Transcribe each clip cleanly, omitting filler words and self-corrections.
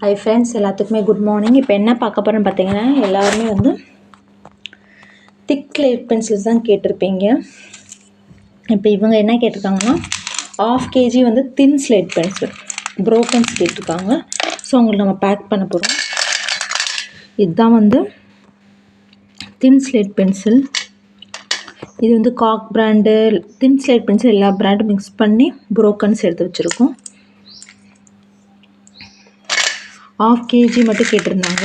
Hi friends, எல்லாத்துக்குமே good morning. இப்போ என்ன பார்க்க போகிறேன்னு பார்த்தீங்கன்னா, எல்லாருமே வந்து திக் லைட் பென்சில்ஸ் தான் கேட்டிருப்பீங்க. இப்போ இவங்க என்ன கேட்டிருக்காங்கன்னா, 1/2 kg வந்து தின் ஸ்லேட் பென்சில் ப்ரோக்கன்ஸ் கேட்டிருக்காங்க. ஸோ உங்களுக்கு நம்ம பேக் பண்ண போகிறோம். இதுதான் வந்து தின் ஸ்லேட் பென்சில். இது வந்து காக் பிராண்டு தின் ஸ்லேட் பென்சில் எல்லா பிராண்டும் மிக்ஸ் பண்ணி ப்ரோக்கன்ஸ் எடுத்து வச்சுருக்கோம். 1/2 kg மட்டும் கேட்டிருந்தாங்க.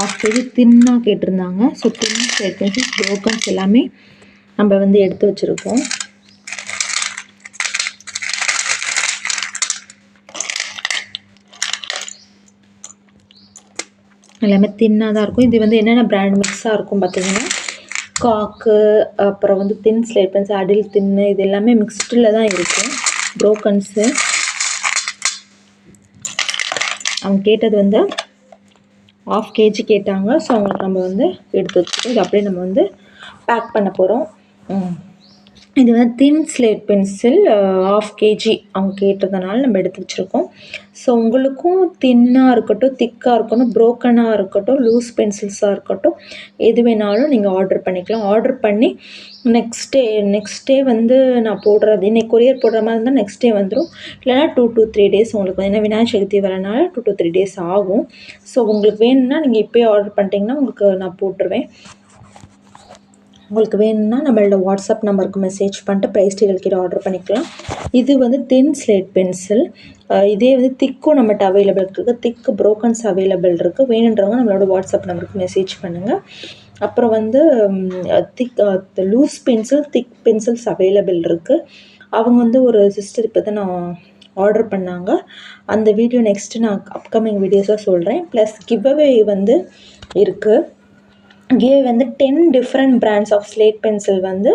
½ kg தின்னாக கேட்டிருந்தாங்க. ஸோ தின் ஸ்லேட் பென்சில் ப்ரோக்கன்ஸ் எல்லாமே நம்ம வந்து எடுத்து வச்சுருக்கோம். எல்லாமே தின்னாக தான் இருக்கும். இது வந்து என்னென்ன பிராண்ட் மிக்ஸாக இருக்கும் பார்த்தீங்கன்னா, காக்கு, அப்புறம் வந்து தின் ஸ்லேட் பென்சில், அடில் தின்னு, இது எல்லாமே மிக்ஸ்டில் தான் இருக்கும் ப்ரோக்கன்ஸு. அவங்க கேட்டது வந்து 1/2 kg கேட்டாங்க. ஸோ அவங்களுக்கு நம்ம வந்து எடுத்து வச்சுருக்கோம். இது அப்படியே நம்ம வந்து பேக் பண்ண போகிறோம். இது வந்து தின் ஸ்லேட் பென்சில் 1/2 kg அவங்க கேட்டதுனால நம்ம எடுத்து வச்சுருக்கோம். ஸோ உங்களுக்கும் தின்னாக இருக்கட்டும், திக்காக இருக்கட்டும், ப்ரோக்கனாக இருக்கட்டும், லூஸ் பென்சில்ஸாக இருக்கட்டும், எது வேணாலும் நீங்கள் ஆர்டர் பண்ணிக்கலாம். ஆர்டர் பண்ணி நெக்ஸ்ட் டே வந்து நான் போடுறது, இன்றைக்கி கொரியர் போடுற மாதிரி இருந்தால் நெக்ஸ்ட் டே வந்துடும். இல்லைனா 2 to 3 days உங்களுக்கு வந்து, ஏன்னா விநாயகர் சதுர்த்தி வரனால 2 to 3 days ஆகும். ஸோ உங்களுக்கு வேணும்னா நீங்கள் இப்போயே ஆர்டர் பண்ணிட்டீங்கன்னா உங்களுக்கு நான் போட்டுருவேன். உங்களுக்கு வேணும்னா நம்மளோட வாட்ஸ்அப் நம்பருக்கு மெசேஜ் பண்ணிட்டு ப்ரைஸ் டீட்டெயில் கிட்ட ஆர்டர் பண்ணிக்கலாம். இது வந்து தின் ஸ்லேட் பென்சில். இதே வந்து திக்கும் நம்மகிட்ட அவைலபிள் இருக்குது. திக்கு ப்ரோக்கன்ஸ் அவைலபிள் இருக்குது. வேணுன்றவங்க நம்மளோட வாட்ஸ்அப் நம்பருக்கு மெசேஜ் பண்ணுங்கள். அப்புறம் வந்து லூஸ் பென்சில், திக் பென்சில்ஸ் அவைலபிள் இருக்குது. அவங்க வந்து ஒரு சிஸ்டர் இப்போ தான் நான் ஆர்டர் பண்ணாங்க. அந்த வீடியோ நெக்ஸ்ட்டு நான் அப்கமிங் வீடியோஸாக சொல்கிறேன். ப்ளஸ் கிவ்அவே வந்து இருக்குது. கிவ்அவே வந்து 10 different brands of slate pencil வந்து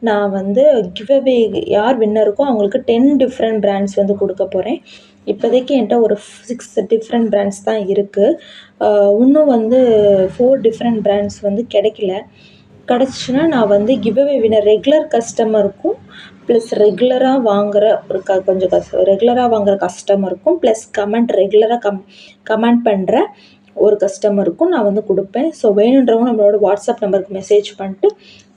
நான் வந்து கிவ்அவே யார் வின்னர் இருக்கோ அவங்களுக்கு 10 டிஃப்ரெண்ட் பிராண்ட்ஸ் வந்து கொடுக்க போகிறேன். இப்போதைக்கு என்கிட்ட ஒரு 6 டிஃப்ரெண்ட் பிராண்ட்ஸ் தான் இருக்குது. இன்னும் வந்து 4 டிஃப்ரெண்ட் பிராண்ட்ஸ் வந்து கிடைக்கல. கிடச்சிச்சின்னா நான் வந்து கிவ்அவே வின்னர் ரெகுலர் கஸ்டமருக்கும் ப்ளஸ் ரெகுலராக வாங்குகிற ஒரு ரெகுலராக வாங்குகிற கஸ்டமருக்கும் ப்ளஸ் ரெகுலராக கமெண்ட் பண்ணுற ஒரு கஸ்டமருக்கும் நான் வந்து கொடுப்பேன். ஸோ வேணுன்றவங்க நம்மளோட வாட்ஸ்அப் நம்பருக்கு மெசேஜ் பண்ணிட்டு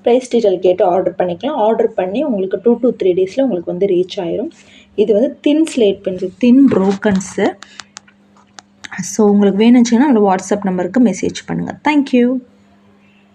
ப்ரைஸ் டீட்டெயில் கேட்டு ஆர்டர் பண்ணிக்கலாம். ஆர்டர் பண்ணி உங்களுக்கு 2 to 3 days உங்களுக்கு வந்து ரீச் ஆயிரும். இது வந்து தின் ஸ்லேட் பென்சில், தின் ப்ரோக்கன்ஸு. ஸோ உங்களுக்கு வேணுச்சுன்னா நம்மளோட வாட்ஸ்அப் நம்பருக்கு மெசேஜ் பண்ணுங்கள். தேங்க்யூ.